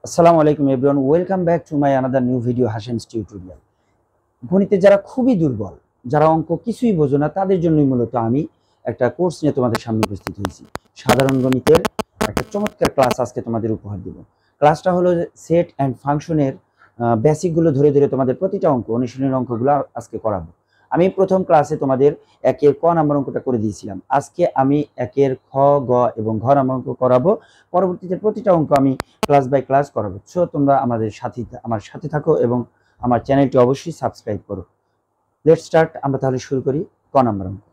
আসসালামু আলাইকুম everyone, welcome back to my another new video Hashem's tutorial. গণিতে যারা খুবই দুর্বল, যারা অঙ্ক কিছুই বোঝে না, তাদের জন্যই মূলত আমি একটা কোর্স নিয়ে তোমাদের সামনে উপস্থিত হয়েছি। সাধারণ গণিতের একটা চমৎকার ক্লাস আজকে তোমাদের উপহার দিব। ক্লাসটা হলো সেট অ্যান্ড ফাংশনের বেসিকগুলো ধরে ধরে তোমাদের প্রতিটা অঙ্ক, অনুশীলনের অঙ্কগুলো আজকে করাবো। আমি প্রথম ক্লাসে তোমাদের একের ক নাম্বার অঙ্কটা করে দিয়েছিলাম। আজকে আমি একের খ, গ এবং ঘ নাম্বার অঙ্ক করাবো। পরবর্তীতে প্রতিটা অঙ্ক আমি ক্লাস বাই ক্লাস করাবো। সো তোমরা আমার সাথে থাকো এবং আমার চ্যানেলটি অবশ্যই সাবস্ক্রাইব করো। Let's start. আমরা তাহলে শুরু করি ক নাম্বার অঙ্ক।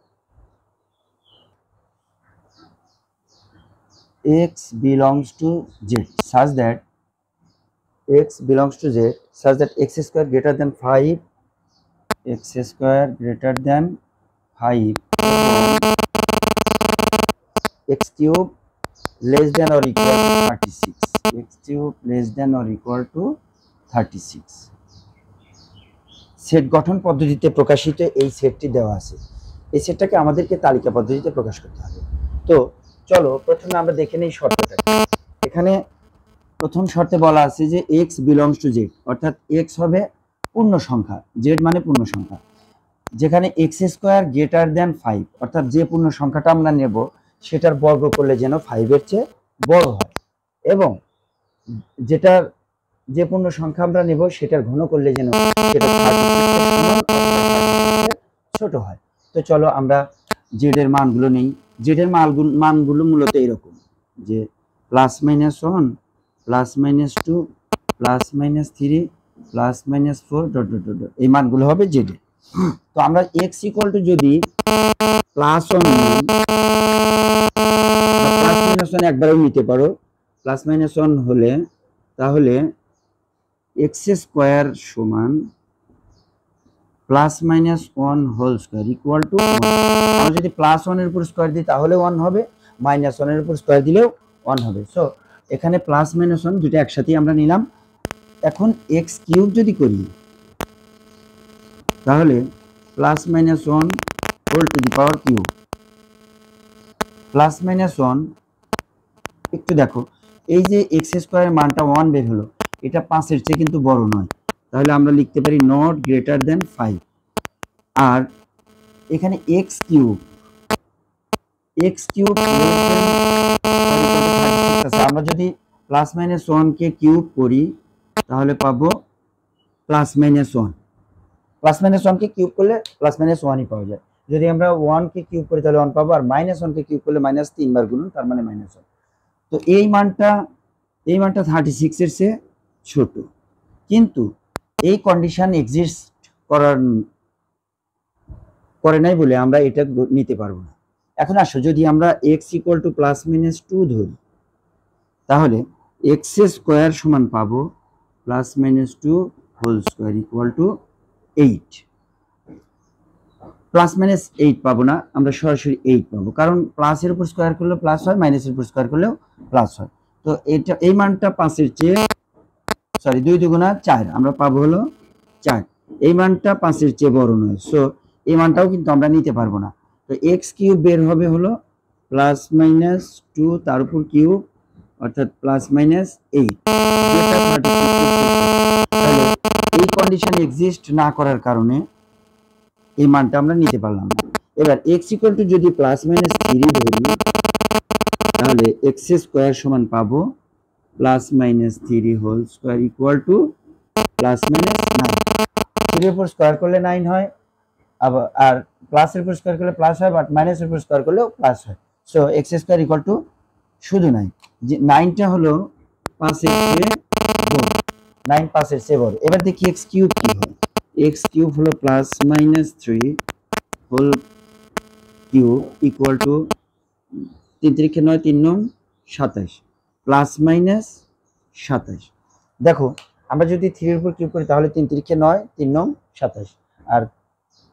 x belongs to z such that x belongs to z such that x square greater than 5 x square greater than 5 x cube less than or equal to 36 x cube less than or equal to 36। Set গঠন পদ্ধতিতে প্রকাশিত এই সেটটি দেওয়া আছে। এই সেটটাকে আমাদেরকে তালিকা পদ্ধতিতে প্রকাশ করতে হবে। তো চলো প্রথমে আমরা দেখে নেই শর্তটা। এখানে প্রথম শর্তে বলা আছে যে x বিলংস টু z, অর্থাৎ x হবে পূর্ণ সংখ্যা, z মানে পূর্ণ সংখ্যা, যেখানে x স্কয়ার গ্রেটার দ্যান 5, অর্থাৎ যে পূর্ণ সংখ্যাটা আমরা নেব সেটার বর্গ করলে যেন 5 এর চেয়ে বড় হয়, এবং যেটার যে পূর্ণ সংখ্যা আমরা নেব সেটার ঘন করলে যেন সেটা 36 ছোট হয়। তো চলো আমরা জেড এর মানগুলো নেই। জেড এর মানগুলো মূলত এরকম যে +-1 +-2 +-3 +-4 ডট ডট ডট, এই মানগুলো হবে জেড এর। তো আমরা x ইকুয়াল টু যদি +1 +-1 একবারও নিতে পারো, +-1 হলে তাহলে x স্কয়ার সমান +-1 হোল স্কয়ার ইকুয়াল টু 1। আমরা যদি +1 এর উপর স্কয়ার দিই তাহলে 1 হবে, -1 এর উপর স্কয়ার দিলেও 1 হবে। সো এখানে +-1 দুটো একসাথেই আমরা নিলাম। এখন x কিউব যদি করি তাহলে +-1 whole to the power cube, +-1 একটু দেখো, এই যে x স্কয়ারের মানটা 1 বের হলো, এটা 5 এর চেয়ে কিন্তু বড় নয়, তাহলে আমরা লিখতে পারি নট গ্রেটার দেন 5। আর এখানে x কিউব আমরা যদি +-1 কে কিউব করি তাহলে পাবো +-1। +-1 কে কিউব করলে +-1ই পাওয়া যায়। যদি আমরা 1 কে কিউব করি তাহলে 1 পাবো, আর -1 কে কিউব করলে -3 বার গুণন, তার মানে -1। তো এই মানটা 36 এর চেয়ে ছোট, কিন্তু এই কন্ডিশন এক্সিস্ট করে নাই বলে আমরা এটা নিতে পারবো না। এখন আসো, যদি আমরা x ইকুয়াল টু +-2 ধরি তাহলে x স্কয়ার সমান পাবো +-2 হোল স্কয়ার ইকুয়াল টু 8। +-8 পাবো না, আমরা সরাসরি 8 পাবো, কারণ প্লাসের উপর স্কয়ার করলে প্লাস হয়, মাইনাসের উপর স্কয়ার করলেও প্লাস হয়। তো এটা এই মানটা 5 এর চেয়ে 2 দুগুণা 4, আমরা পাবো হলো 4। এই মানটা 5 এর চেয়ে বড় নয়, সো এই মানটাও কিন্তু আমরা নিতে পারবো না। তো x কিউব বের হবে হলো +-2 তার উপর কিউব, অর্থাৎ +-8। এই কন্ডিশন এক্সিস্ট না করার কারণে এই মানটা আমরা নিতে পারলাম না। এবার x ইকুয়াল টু যদি +-3 ধরি তাহলে x স্কয়ার সমান পাবো +-3 হোল স্কয়ার ইকুয়াল টু +-9। 3 এর উপর স্কয়ার করলে 9 হয়, আবার আর প্লাসের উপর স্কয়ার করলে প্লাস হয়, বাট মাইনাসের উপর স্কয়ার করলেও প্লাস হয়। So x square equal to শুধু 9। যে 9টা হলো 5 এর চেয়ে বড়, 9 5 এর চেয়ে বড়। এবার দেখি x কিউব কি হয়। x কিউব হলো +-3 হোল কিউব ইকুয়াল টু 3 3 9 3 9 27 +-27। দেখো আমরা যদি 3 এর উপর কিউব করি তাহলে 3 3 9 3 9 27, আর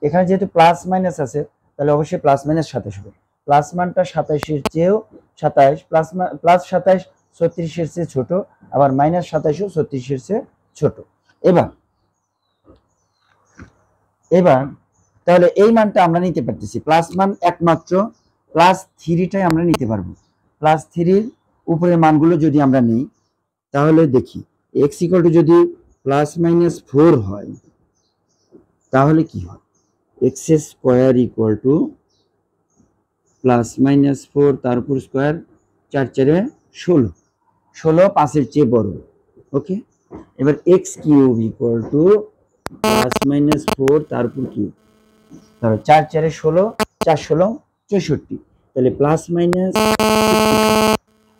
এখানে যেহেতু প্লাস মাইনাস আছে তাহলে অবশ্যই +-27 হবে। প্লাস মানটা 27 এর চেয়েও 27, +27 36 এর চেয়ে ছোট, আবার -27 ও 36 এর চেয়ে ছোট। এবার তাহলে এই মানটা আমরা নিতে পারতেছি, প্লাস মান একমাত্র +3টাই আমরা নিতে পারবো। +3 এর উপরের মানগুলো যদি আমরা নেই তাহলে দেখি x ইকুয়াল টু যদি প্লাস মাইনাস 4 হয় তাহলে কি হয়, x square equal to plus minus 4 তার উপর স্কয়ার, 4 4 16, 16 5-এর চেয়ে বড়। ওকে, এবার x cube equal to plus minus 4 তার উপর কিউব, তাহলে 4 4 16, 4 16 64, তাহলে প্লাস মাইনাস।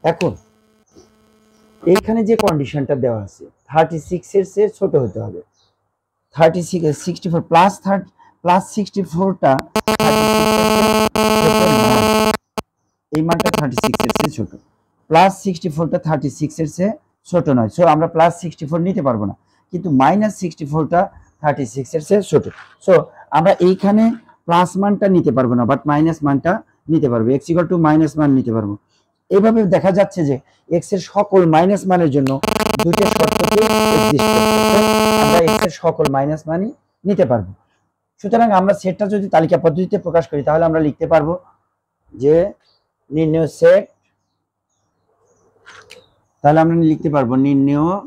এখন এইখানে যে কন্ডিশনটা দেওয়া আছে 36 এর চেয়ে ছোট হতে হবে, 36 64 প্লাস 64টা এই মানটা 36 এর চেয়ে ছোট, প্লাস 64টা 36 এর চেয়ে ছোট নয়, সো আমরা প্লাস 64 নিতে পারবো না, কিন্তু মাইনাস 64টা 36 এর চেয়ে ছোট। সো আমরা এইখানে প্লাস মানটা নিতে পারবো না, বাট মাইনাস মানটা নিতে পারবো, x ইকুয়াল টু মাইনাস মান নিতে পারবো। এইভাবে দেখা যাচ্ছে যে x এর সকল মাইনাস মানের জন্য দুটো শর্তকে এক্সিস্ট করছে, আমরা x এর সকল মাইনাস মানই নিতে পারবো। সুতরাং আমরা সেটটা যদি তালিকা পদ্ধতিতে প্রকাশ করি তাহলে আমরা লিখতে পারবো যে নির্ণয় সেট, তাহলে আমরা লিখতে পারবো নির্ণয়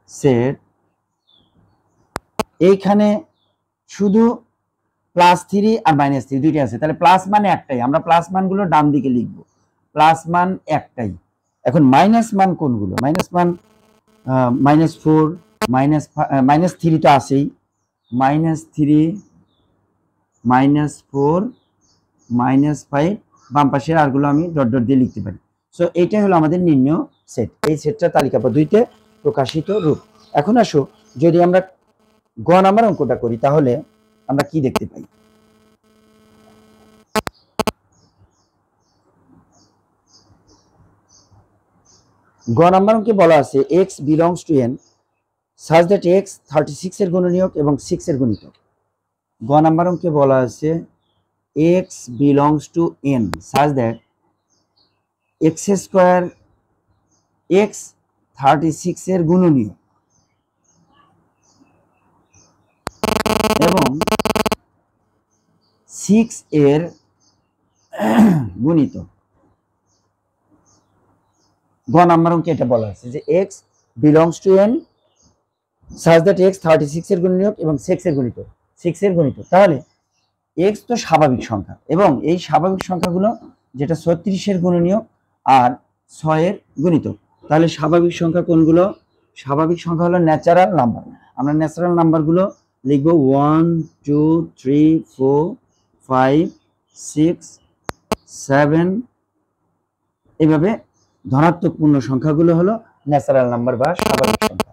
সেট, এইখানে শুধু +3 আর -3 দুইটাই আছে, তাহলে প্লাস মানে একটাই, আমরা প্লাস মানগুলো ডান দিকে লিখবো, প্লাস মান একটাই। এখন মাইনাস মান কোনগুলো, মাইনাস মান -4 -3 তো আছেই, -3 -4 -5, বাম পাশের আরগুলো আমি ডট ডট দিয়ে লিখতে পারি। সো এইটাই হলো আমাদের নির্ণয় সেট, এই সেটটা তালিকা পদ্ধতিতে প্রকাশিত রূপ। এখন আসো যদি আমরা গ নাম্বার অঙ্কটা করি তাহলে আমরা কি দেখতে পাই। গ নাম্বার অঙ্কে বলা আছে x belongs to n such that x 36 এর গুণনীয়ক এবং 6 এর গুণিতক। গ নাম্বার অঙ্কে বলা আছে x belongs to n such that x square x 36 এর গুণনীয়ক এবং 6 এর গুণিতক। গ নাম্বার অঙ্কে এটা বলা আছে যে x belongs to n such that x 36 এর গুণনীয়ক এবং 6 এর গুণিতক, 6 এর গুণিতক। তাহলে x তো স্বাভাবিক সংখ্যা এবং এই স্বাভাবিক সংখ্যাগুলো যেটা 36 এর গুণনীয়ক আর 6 এর গুণিতক, তাহলে স্বাভাবিক সংখ্যা কোনগুলো, স্বাভাবিক সংখ্যা হলো ন্যাচারাল নাম্বার। আমরা ন্যাচারাল নাম্বারগুলো লিখবো 1 2 3 4 5 6 7, এইভাবে ধনাত্মক পূর্ণ সংখ্যাগুলো হলো ন্যাচারাল নাম্বার বা স্বাভাবিক সংখ্যা।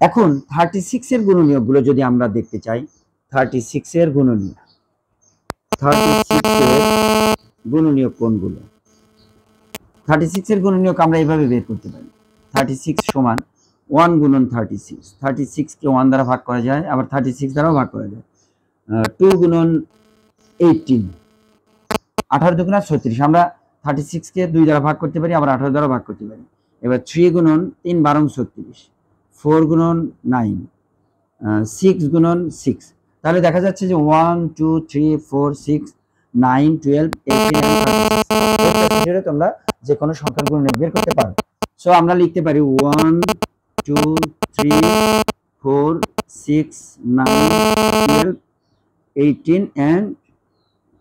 এখন 36 এর গুণনীয়কগুলো যদি আমরা দেখতে চাই, 36 এর গুণনীয়ক, 36 এর গুণনীয়ক কোনগুলো, 36 এর গুণনীয়ক আমরা এইভাবে বের করতে পারি, 36 সমান 1 গুণন 36, 36 কে 1 দ্বারা ভাগ করা যায়, আবার 36 দ্বারাও ভাগ করা যায়, 2 গুণন 18, 18 দুগুণা 36, আমরা 36 কে 2 দ্বারা ভাগ করতে পারি, আবার 18 দ্বারা ভাগ করতে পারি। এবার 3 গুণন 3 12 36, 4 গুণন 9, 6 গুণন 6, তাহলে দেখা যাচ্ছে যে 1 2 3 4 6 9 12 18 36, তোমরা যে কোনো সংখ্যার গুণনীয়ক বের করতে পারো। সো আমরা লিখতে পারি 1 2 3 4 6 9 12 18 and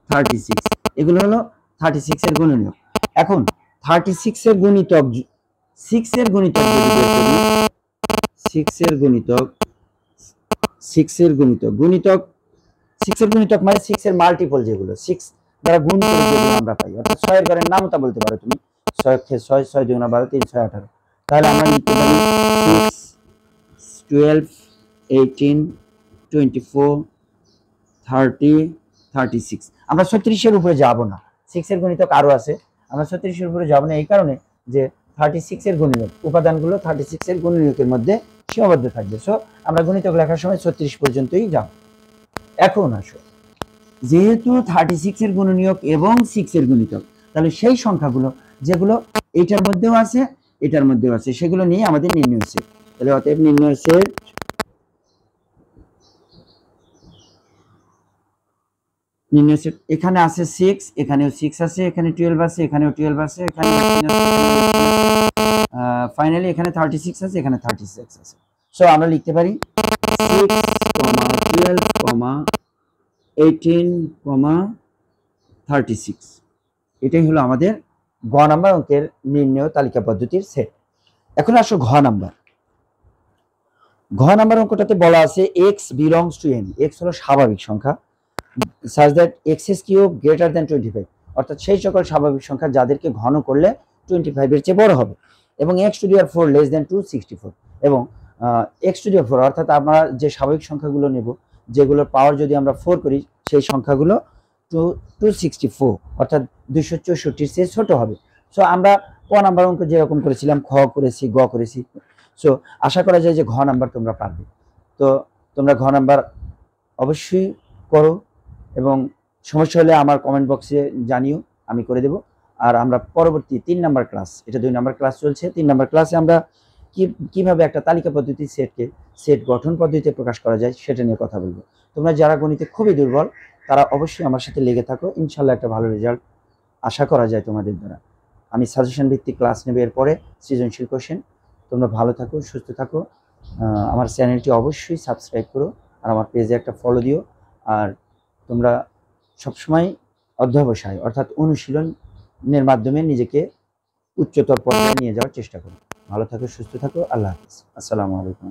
36, এগুলো হলো 36 এর গুণনীয়ক। এখন 36 এর গুণিতক, 6 এর গুণিতক যদি বের করি, 6 এর গুণিতক, 6 এর গুণিতক, 6 এর গুণিতক মানে 6 এর মাল্টিপল, যেগুলো 6 দ্বারা গুণ করে যেগুলো আমরা পাই, অর্থাৎ 6 এর ঘরের নামতা বলতে পারো তুমি, 6 6 6 2 12 3 6 18, তাহলে আমরা লিখতে পারি 6 12 18 24 30 36। আমরা 36 এর উপরে যাব না, 6 এর গুণিতক আরো আছে, আমরা 36 এর উপরে যাব না এই কারণে যে 36 এর গুণনীয়ক উপাদানগুলো 36 এর গুণনীয়কের মধ্যে সীমাবদ্ধ থাকবে। সো আমরা গুণিতক লেখার সময় 36 পর্যন্তই যাব। এখন আসো, যেহেতু 36 এর গুণনীয়ক এবং 6 এর গুণিতক, তাহলে সেই সংখ্যাগুলো যেগুলো এটার মধ্যেও আছে এটার মধ্যেও আছে সেগুলো নিয়ে আমাদের নির্ণয় সেট। তাহলে অতএব নির্ণয় সেট নির্ণয় সেট এখানে আছে 6, এখানেও 6 আছে, এখানে 12 আছে, এখানেও 12 আছে, এখানে 18 আছে, ফাইনালি এখানে 36 আছে, এখানে 36 আছে। সো আমরা লিখতে পারি 6, 12, 18, 36। এটাই হলো আমাদের গ নাম্বার অঙ্কের নির্ণয় তালিকা পদ্ধতির সেট। এখন আসো ঘ নাম্বার। ঘ নাম্বার অঙ্কটাতে বলা আছে x belongs to n, x হলো স্বাভাবিক সংখ্যা, such that x is cube greater than 25, অর্থাৎ সেই সকল স্বাভাবিক সংখ্যা যাদেরকে ঘন করলে 25 এর চেয়ে বড় হবে, এবং x to the power 4 less than 264, এবং x to the power 4 অর্থাৎ আমরা যে স্বাভাবিক সংখ্যাগুলো নেব যেগুলোর পাওয়ার যদি আমরা 4 করি সেই সংখ্যাগুলো 264 অর্থাৎ 264 চেয়ে ছোট হবে। সো আমরা ক নাম্বার অঙ্ক যেরকম করেছিলাম খ করেছি, গ করেছি। সো আশা করা যায় যে ঘ নাম্বার তোমরা পারবে। তো তোমরা ঘ নাম্বার অবশ্যই করো, এবং সমস্যা হলে আমার কমেন্ট বক্সে জানিও, আমি করে দেব। আর আমরা পরবর্তী 3 নাম্বার ক্লাস, এটা 2 নাম্বার ক্লাস চলছে, 3 নাম্বার ক্লাসে আমরা কিভাবে একটা তালিকা পদ্ধতি সেটকে সেট গঠন পদ্ধতিতে প্রকাশ করা যায় সেটা নিয়ে কথা বলবো। তোমরা যারা গণিতে খুবই দুর্বল তারা অবশ্যই আমার সাথে লেগে থাকো, ইনশাল্লাহ একটা ভালো রেজাল্ট আশা করা যায় তোমাদের দ্বারা। আমি সাজেশন ভিত্তিক ক্লাস নেব এরপরে, সৃজনশীল কোশ্চেন। তোমরা ভালো থাকো, সুস্থ থাকো, আমার চ্যানেলটি অবশ্যই সাবস্ক্রাইব করো, আর আমার পেজে একটা ফলো দিও। আর তোমরা সবসময় অধ্যবসায় অর্থাৎ অনুশীলনের মাধ্যমে নিজেকে উচ্চতর পর্যায়ে নিয়ে যাওয়ার চেষ্টা করো। ভালো থাকো, সুস্থ থাকো, আল্লাহ হাফিজ, আসসালামু আলাইকুম।